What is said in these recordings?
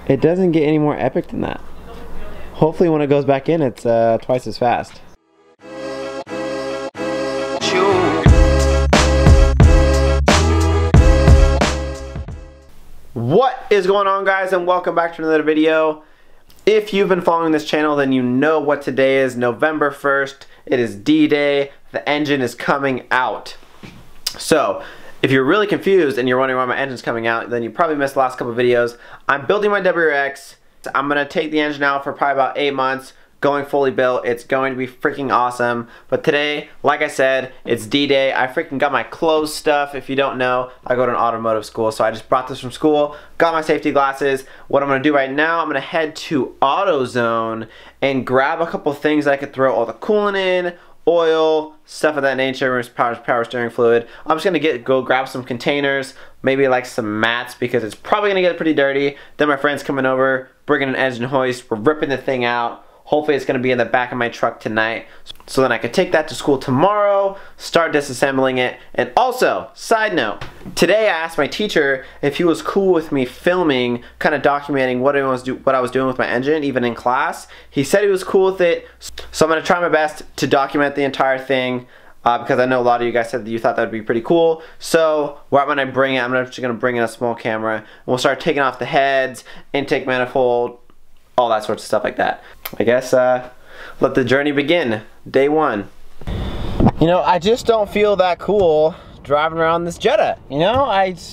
It doesn't get any more epic than that. Hopefully when it goes back in, it's twice as fast. What is going on, guys, and welcome back to another video. If you've been following this channel, then you know what today is. November 1st. It is D-Day. The engine is coming out. So if you're really confused and you're wondering why my engine's coming out, then you probably missed the last couple of videos. I'm building my WRX. I'm gonna take the engine out for probably about 8 months, going fully built. It's going to be freaking awesome. But today, like I said, it's D-Day. I freaking got my clothes stuff. If you don't know, I go to an automotive school, so I just brought this from school, got my safety glasses. What I'm gonna do right now, I'm gonna head to AutoZone and grab a couple things that I could throw all the coolant in, oil, stuff of that nature, power steering fluid. I'm just gonna go grab some containers, maybe like some mats, because it's probably gonna get pretty dirty. Then my friend's coming over, bringing an engine hoist. We're ripping the thing out. Hopefully it's gonna be in the back of my truck tonight, so then I can take that to school tomorrow, start disassembling it. And also, side note, today I asked my teacher if he was cool with me filming, kind of documenting what I was doing with my engine, even in class. He said he was cool with it, so I'm gonna try my best to document the entire thing, because I know a lot of you guys said that you thought that would be pretty cool. So when I bring it, I'm just gonna bring in a small camera, and we'll start taking off the heads, intake manifold, all that sorts of stuff like that. I guess let the journey begin. Day one. You know, I just don't feel that cool driving around this Jetta. You know,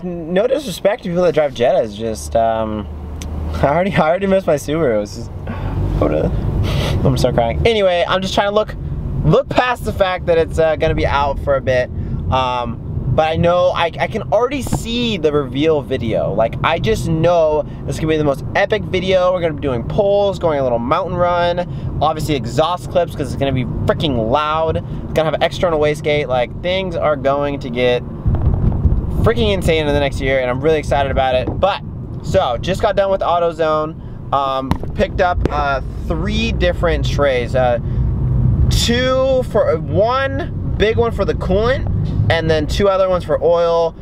no disrespect to people that drive Jettas, just I already missed my Subaru. It's just, I'm gonna start crying. Anyway, I'm just trying to look past the fact that it's gonna be out for a bit. But I know I can already see the reveal video. Like, I just know this is gonna be the most epic video. We're gonna be doing pulls, going a little mountain run, obviously exhaust clips because it's gonna be freaking loud. It's gonna have external wastegate. Like, things are going to get freaking insane in the next year, and I'm really excited about it. But so just got done with AutoZone. Picked up 3 different trays. 2 for one big one for the coolant, and then 2 other ones for oil,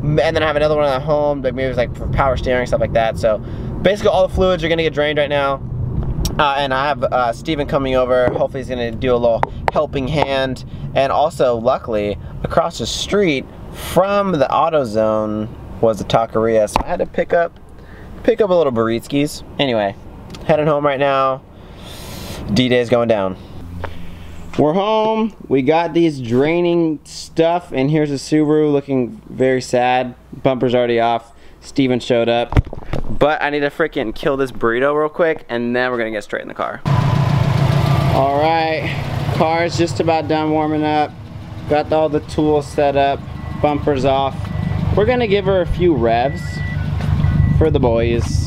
and then I have another one at home that maybe it's like for power steering, stuff like that. So basically all the fluids are gonna get drained right now, and I have Steven coming over. Hopefully he's gonna do a little helping hand. And also, luckily, across the street from the AutoZone was the taqueria, so I had to pick up a little burritskis. Anyway, heading home right now. D-Day is going down. We're home. We got these draining stuff, and here's a Subaru looking very sad. Bumper's already off. Steven showed up. But I need to freaking kill this burrito real quick, and then we're gonna get straight in the car. All right, car's just about done warming up. Got all the tools set up. Bumper's off. We're gonna give her a few revs for the boys.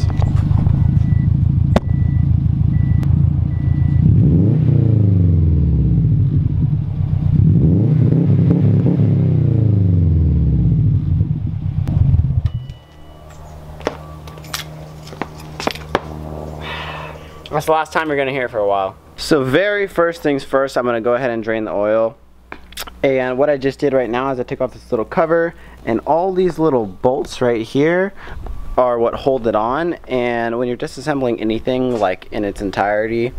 That's the last time you're gonna hear it for a while. So very first things first, I'm gonna go ahead and drain the oil. And what I just did right now is I took off this little cover, and all these little bolts right here are what hold it on. And when you're disassembling anything like in its entirety,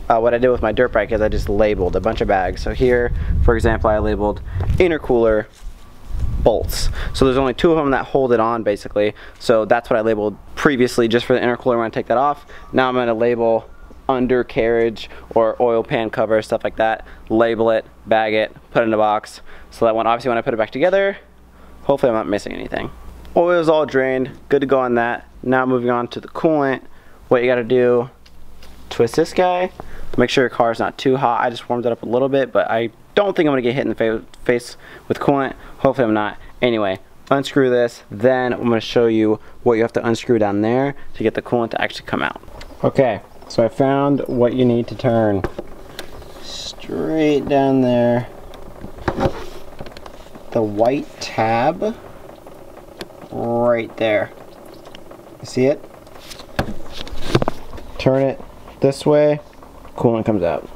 what I did with my dirt bike is I just labeled a bunch of bags. So here, for example, I labeled intercooler bolts. So there's only 2 of them that hold it on, basically. So that's what I labeled previously just for the intercooler. When I take that off, now I'm going to label undercarriage or oil pan cover, stuff like that. Label it, bag it, put it in a box, so that obviously when I put it back together, hopefully I'm not missing anything. Oil is all drained, good to go on that. Now moving on to the coolant. What you got to do, twist this guy, make sure your car is not too hot. I just warmed it up a little bit, but I don't think I'm gonna get hit in the face with coolant. Hopefully I'm not. Anyway, unscrew this, then I'm gonna show you what you have to unscrew down there to get the coolant to actually come out. Okay, so I found what you need to turn. Straight down there. The white tab, right there. You see it? Turn it this way, coolant comes out.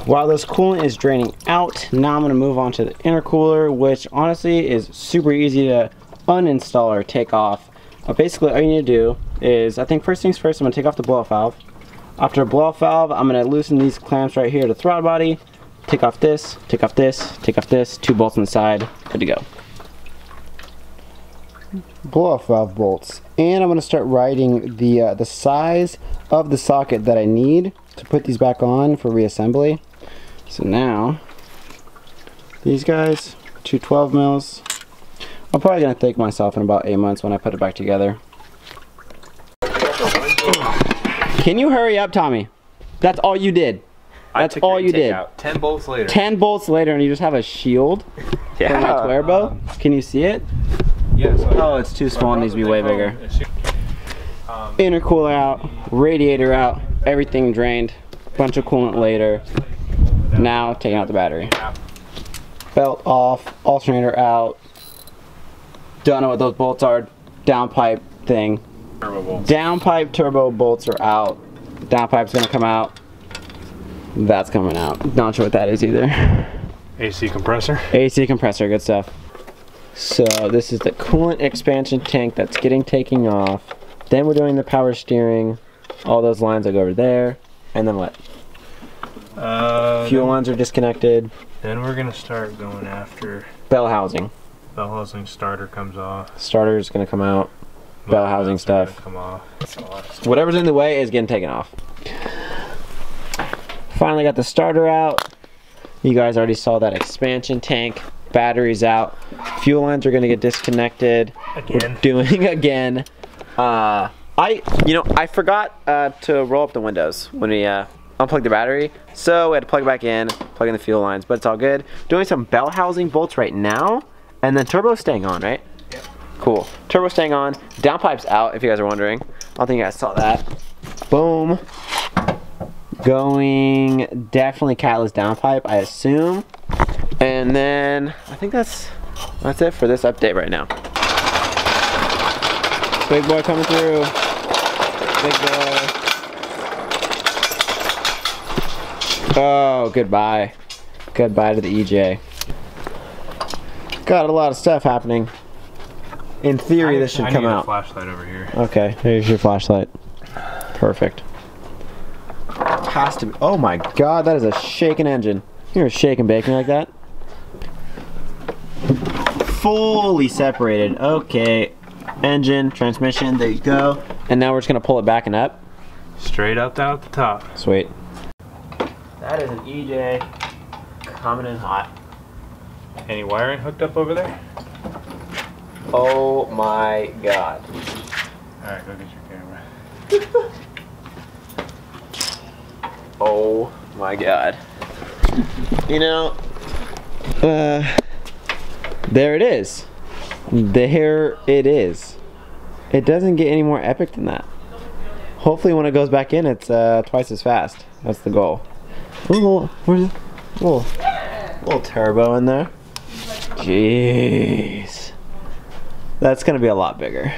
While this coolant is draining out, now I'm going to move on to the intercooler, which honestly is super easy to uninstall or take off. Basically, all you need to do is, I think first things first, I'm going to take off the blow-off valve. After blow-off valve, I'm going to loosen these clamps right here to the throttle body. Take off this, take off this, take off this. 2 bolts on the side. Good to go. Blow-off valve bolts. And I'm going to start writing the size of the socket that I need to put these back on for reassembly. So now, these guys, 2 12 mils. I'm probably going to thank myself in about 8 months when I put it back together. Can you hurry up, Tommy? That's all you did. That's all you did. 10 bolts later. 10 bolts later, and you just have a shield for my turbo? Can you see it? Yes. Oh, it's too small. It needs to be way bigger. Intercooler out, radiator out, everything drained. Bunch of coolant later. Now, taking out the battery. Belt off, alternator out. Don't know what those bolts are. Downpipe thing. Turbo bolts. Downpipe turbo bolts are out. Downpipe's gonna come out. That's coming out. Not sure what that is either. AC compressor. AC compressor, good stuff. So this is the coolant expansion tank that's getting taken off. Then we're doing the power steering. All those lines will go over there. And then what? Fuel lines are disconnected. Then we're gonna start going after Bell housing. bell housing. Starter comes off. Starter is gonna come out. Bell housing stuff. Come off. Whatever's in the way is getting taken off. Finally got the starter out. You guys already saw that expansion tank. Batteries out. Fuel lines are gonna get disconnected. Again. We're doing again. I forgot to roll up the windows when we unplugged the battery, so we had to plug it back in, plug in the fuel lines, but it's all good. Doing some bell housing bolts right now, and then turbo staying on, right? Yep. Cool. Turbo staying on. Downpipe's out, if you guys are wondering. I don't think you guys saw that. Boom. Going definitely catless downpipe, I assume. And then I think that's it for this update right now. Big boy coming through. Big boy. Oh, goodbye. Goodbye to the EJ. Got a lot of stuff happening. In theory, this should come out. I need a flashlight over here. Okay, here's your flashlight. Perfect. Has to be. Oh my God, that is a shaking engine. You're shaking bacon like that. Fully separated. Okay. Engine, transmission, there you go. And now we're just gonna pull it back and up. Straight up out the top. Sweet. That is an EJ coming in hot. Any wiring hooked up over there? Oh my God. Alright, go get your camera. Oh my God. You know, there it is. There it is. It doesn't get any more epic than that. Hopefully when it goes back in, it's twice as fast. That's the goal. Ooh, where's a little turbo in there. Jeez. That's gonna be a lot bigger.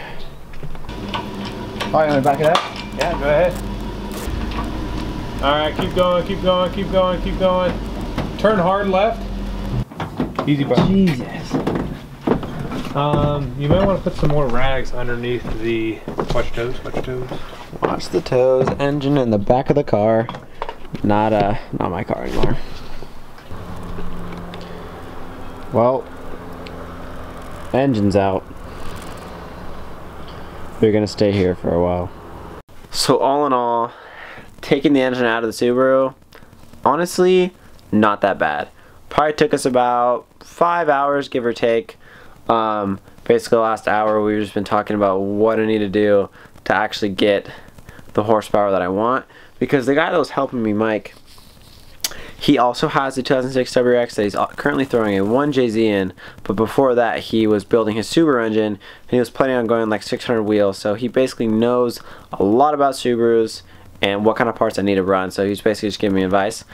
Alright, you wanna back it up? Yeah, go ahead. Alright, keep going, keep going, keep going, keep going. Turn hard left. Easy button. Jesus. You might want to put some more rags underneath the... Watch toes, watch toes. Watch the toes. Engine in the back of the car. Not my car anymore. Well, engine's out. We're gonna stay here for a while. So all in all, taking the engine out of the Subaru, honestly, not that bad. Probably took us about 5 hours, give or take. Basically the last hour we've just been talking about what I need to do to actually get the horsepower that I want, because the guy that was helping me, Mike, he also has the 2006 WRX that he's currently throwing a 1JZ in, but before that he was building his Subaru engine and he was planning on going like 600 wheels, so he basically knows a lot about Subarus and what kind of parts I need to run, so he's basically just giving me advice.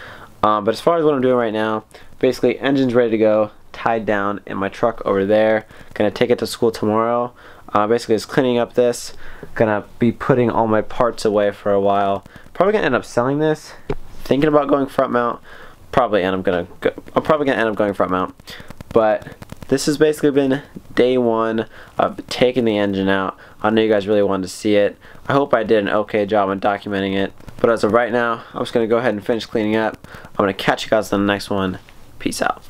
But as far as what I'm doing right now, basically engine's ready to go, tied down in my truck over there. Gonna take it to school tomorrow. Basically just cleaning up this. Gonna be putting all my parts away for a while. Probably gonna end up selling this. Thinking about going front mount. I'm probably gonna end up going front mount. But this has basically been day one of taking the engine out. I know you guys really wanted to see it. I hope I did an okay job on documenting it. But as of right now, I'm just going to go ahead and finish cleaning up. I'm going to catch you guys on the next one. Peace out.